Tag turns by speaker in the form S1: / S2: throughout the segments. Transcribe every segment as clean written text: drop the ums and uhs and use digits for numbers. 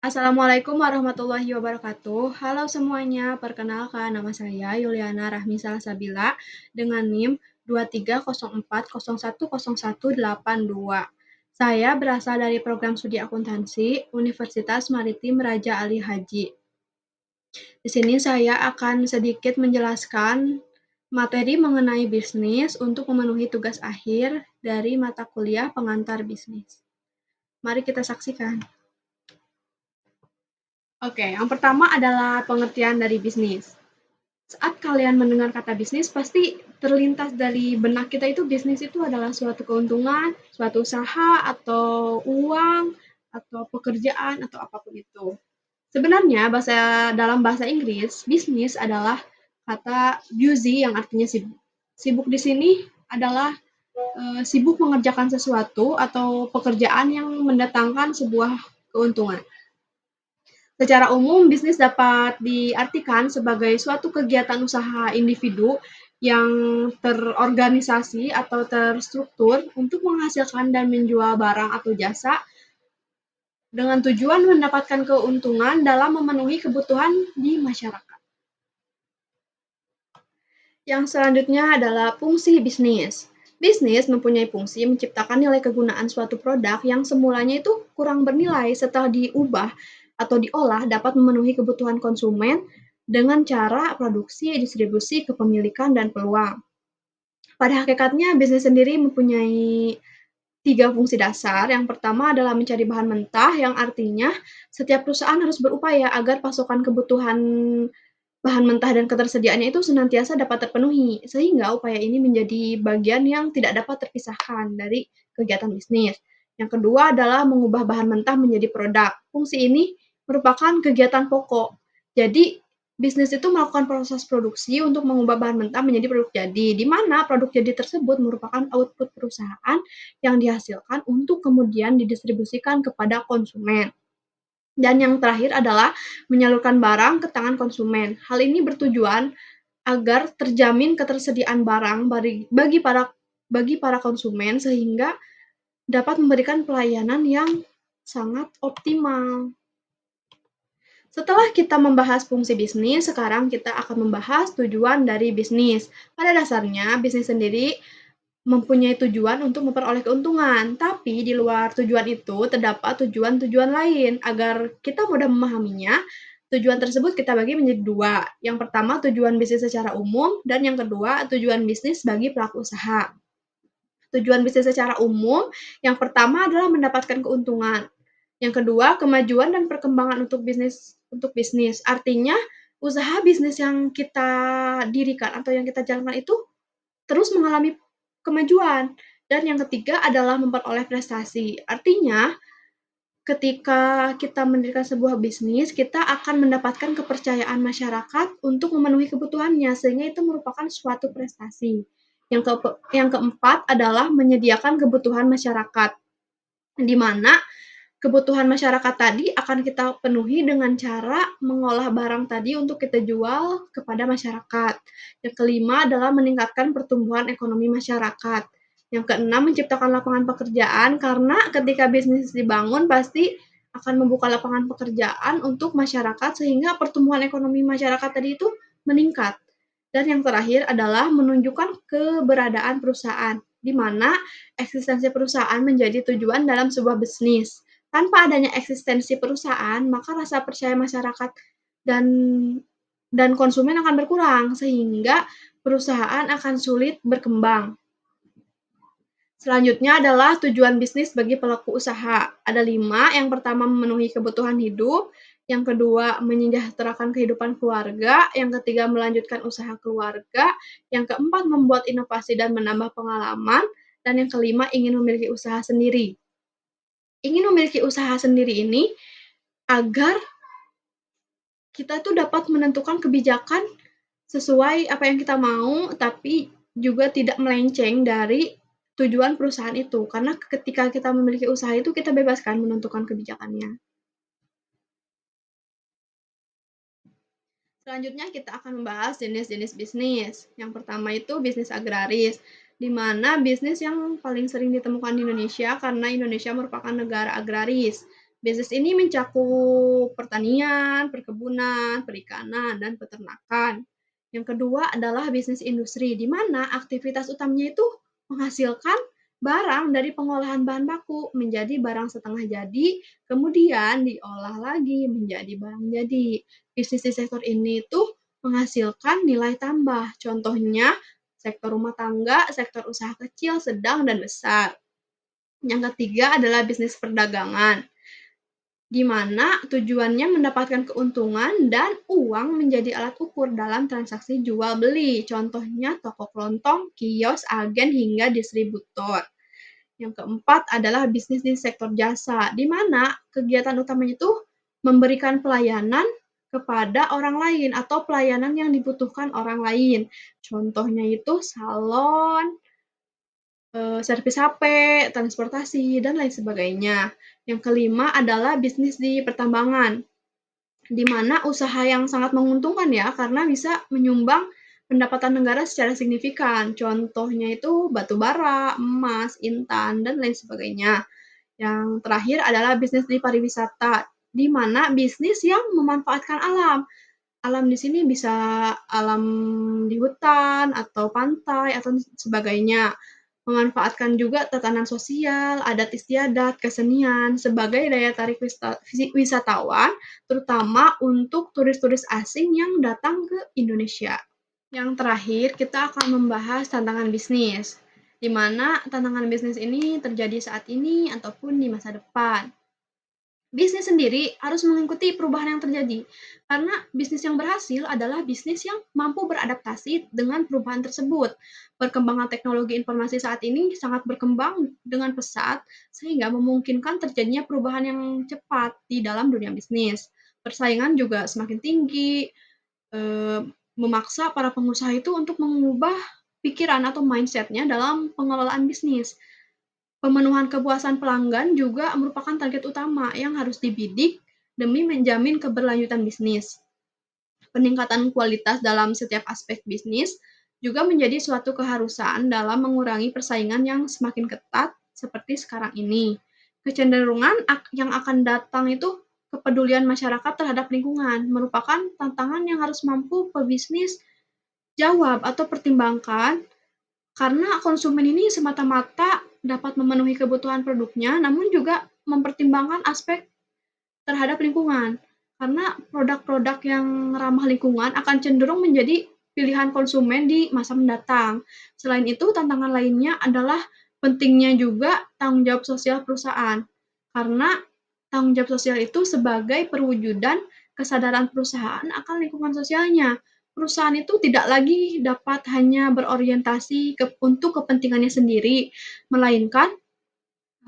S1: Assalamualaikum warahmatullahi wabarakatuh. Halo semuanya, perkenalkan nama saya Yuliana Rahmi Salasabila dengan NIM 23040101882. Saya berasal dari program studi akuntansi Universitas Maritim Raja Ali Haji. Di sini saya akan sedikit menjelaskan materi mengenai bisnis untuk memenuhi tugas akhir dari mata kuliah pengantar bisnis. Mari kita saksikan. Oke, yang pertama adalah pengertian dari bisnis. Saat kalian mendengar kata bisnis, pasti terlintas dari benak kita itu bisnis itu adalah suatu keuntungan, suatu usaha, atau uang, atau pekerjaan, atau apapun itu. Sebenarnya dalam bahasa Inggris, bisnis adalah kata busy yang artinya sibuk. Sibuk di sini adalah sibuk mengerjakan sesuatu atau pekerjaan yang mendatangkan sebuah keuntungan. Secara umum, bisnis dapat diartikan sebagai suatu kegiatan usaha individu yang terorganisasi atau terstruktur untuk menghasilkan dan menjual barang atau jasa dengan tujuan mendapatkan keuntungan dalam memenuhi kebutuhan di masyarakat. Yang selanjutnya adalah fungsi bisnis. Bisnis mempunyai fungsi menciptakan nilai kegunaan suatu produk yang semulanya itu kurang bernilai setelah diubah atau diolah dapat memenuhi kebutuhan konsumen dengan cara produksi, distribusi, kepemilikan, dan peluang. Pada hakikatnya, bisnis sendiri mempunyai 3 fungsi dasar. Yang pertama adalah mencari bahan mentah, yang artinya setiap perusahaan harus berupaya agar pasokan kebutuhan bahan mentah dan ketersediaannya itu senantiasa dapat terpenuhi, sehingga upaya ini menjadi bagian yang tidak dapat terpisahkan dari kegiatan bisnis. Yang kedua adalah mengubah bahan mentah menjadi produk. Fungsi ini merupakan kegiatan pokok. Jadi, bisnis itu melakukan proses produksi untuk mengubah bahan mentah menjadi produk jadi, di mana produk jadi tersebut merupakan output perusahaan yang dihasilkan untuk kemudian didistribusikan kepada konsumen. Dan yang terakhir adalah menyalurkan barang ke tangan konsumen. Hal ini bertujuan agar terjamin ketersediaan barang bagi para konsumen sehingga dapat memberikan pelayanan yang sangat optimal. Setelah kita membahas fungsi bisnis, sekarang kita akan membahas tujuan dari bisnis. Pada dasarnya, bisnis sendiri mempunyai tujuan untuk memperoleh keuntungan, tapi di luar tujuan itu terdapat tujuan-tujuan lain. Agar kita mudah memahaminya, tujuan tersebut kita bagi menjadi 2. Yang pertama, tujuan bisnis secara umum, dan yang kedua, tujuan bisnis bagi pelaku usaha. Tujuan bisnis secara umum, yang pertama adalah mendapatkan keuntungan. Yang kedua, kemajuan dan perkembangan untuk bisnis. Artinya, usaha bisnis yang kita dirikan atau yang kita jalankan itu terus mengalami kemajuan. Dan yang ketiga adalah memperoleh prestasi. Artinya, ketika kita mendirikan sebuah bisnis, kita akan mendapatkan kepercayaan masyarakat untuk memenuhi kebutuhannya, sehingga itu merupakan suatu prestasi. Yang keempat adalah menyediakan kebutuhan masyarakat, di mana kebutuhan masyarakat tadi akan kita penuhi dengan cara mengolah barang tadi untuk kita jual kepada masyarakat. Yang kelima adalah meningkatkan pertumbuhan ekonomi masyarakat. Yang keenam, menciptakan lapangan pekerjaan, karena ketika bisnis dibangun pasti akan membuka lapangan pekerjaan untuk masyarakat sehingga pertumbuhan ekonomi masyarakat tadi itu meningkat. Dan yang terakhir adalah menunjukkan keberadaan perusahaan, di mana eksistensi perusahaan menjadi tujuan dalam sebuah bisnis. Tanpa adanya eksistensi perusahaan, maka rasa percaya masyarakat dan dan konsumen akan berkurang, sehingga perusahaan akan sulit berkembang. Selanjutnya adalah tujuan bisnis bagi pelaku usaha. Ada 5. Yang pertama, memenuhi kebutuhan hidup. Yang kedua, menyejahterakan kehidupan keluarga. Yang ketiga, melanjutkan usaha keluarga. Yang keempat, membuat inovasi dan menambah pengalaman. Dan yang kelima, ingin memiliki usaha sendiri. Ingin memiliki usaha sendiri ini agar kita tuh dapat menentukan kebijakan sesuai apa yang kita mau, tapi juga tidak melenceng dari tujuan perusahaan itu. Karena ketika kita memiliki usaha itu, kita bebas kan menentukan kebijakannya. Selanjutnya kita akan membahas jenis-jenis bisnis. Yang pertama itu bisnis agraris, di mana bisnis yang paling sering ditemukan di Indonesia karena Indonesia merupakan negara agraris. Bisnis ini mencakup pertanian, perkebunan, perikanan, dan peternakan. Yang kedua adalah bisnis industri, di mana aktivitas utamanya itu menghasilkan barang dari pengolahan bahan baku menjadi barang setengah jadi, kemudian diolah lagi menjadi barang jadi. Bisnis di sektor ini tuh menghasilkan nilai tambah. Contohnya sektor rumah tangga, sektor usaha kecil, sedang, dan besar. Yang ketiga adalah bisnis perdagangan, di mana tujuannya mendapatkan keuntungan dan uang menjadi alat ukur dalam transaksi jual beli. Contohnya toko kelontong, kios, agen, hingga distributor. Yang keempat adalah bisnis di sektor jasa, di mana kegiatan utamanya itu memberikan pelayanan kepada orang lain atau pelayanan yang dibutuhkan orang lain. Contohnya itu salon, servis HP, transportasi, dan lain sebagainya. Yang kelima adalah bisnis di pertambangan, di mana usaha yang sangat menguntungkan ya, karena bisa menyumbang pendapatan negara secara signifikan. Contohnya itu batu bara, emas, intan, dan lain sebagainya. Yang terakhir adalah bisnis di pariwisata, di mana bisnis yang memanfaatkan alam. Alam di sini bisa alam di hutan atau pantai atau sebagainya. Memanfaatkan juga tatanan sosial, adat istiadat, kesenian sebagai daya tarik wisatawan, terutama untuk turis-turis asing yang datang ke Indonesia. Yang terakhir, kita akan membahas tantangan bisnis, di mana tantangan bisnis ini terjadi saat ini ataupun di masa depan. Bisnis sendiri harus mengikuti perubahan yang terjadi, karena bisnis yang berhasil adalah bisnis yang mampu beradaptasi dengan perubahan tersebut. Perkembangan teknologi informasi saat ini sangat berkembang dengan pesat, sehingga memungkinkan terjadinya perubahan yang cepat di dalam dunia bisnis. Persaingan juga semakin tinggi, eh, memaksa para pengusaha itu untuk mengubah pikiran atau mindsetnya dalam pengelolaan bisnis. Pemenuhan kepuasan pelanggan juga merupakan target utama yang harus dibidik demi menjamin keberlanjutan bisnis. Peningkatan kualitas dalam setiap aspek bisnis juga menjadi suatu keharusan dalam mengurangi persaingan yang semakin ketat seperti sekarang ini. Kecenderungan yang akan datang itu kepedulian masyarakat terhadap lingkungan merupakan tantangan yang harus mampu pebisnis jawab atau pertimbangkan, karena konsumen ini semata-mata dapat memenuhi kebutuhan produknya, namun juga mempertimbangkan aspek terhadap lingkungan. Karena produk-produk yang ramah lingkungan akan cenderung menjadi pilihan konsumen di masa mendatang. Selain itu, tantangan lainnya adalah pentingnya juga tanggung jawab sosial perusahaan. Karena tanggung jawab sosial itu sebagai perwujudan kesadaran perusahaan akan lingkungan sosialnya. Perusahaan itu tidak lagi dapat hanya berorientasi untuk kepentingannya sendiri, melainkan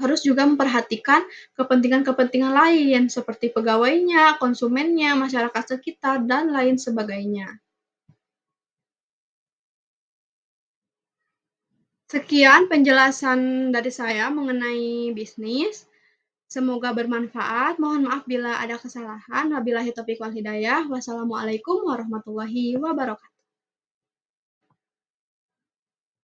S1: harus juga memperhatikan kepentingan-kepentingan lain seperti pegawainya, konsumennya, masyarakat sekitar, dan lain sebagainya. Sekian penjelasan dari saya mengenai bisnis. Semoga bermanfaat. Mohon maaf bila ada kesalahan. Wabillahi taufiq wal hidayah. Wassalamualaikum warahmatullahi wabarakatuh.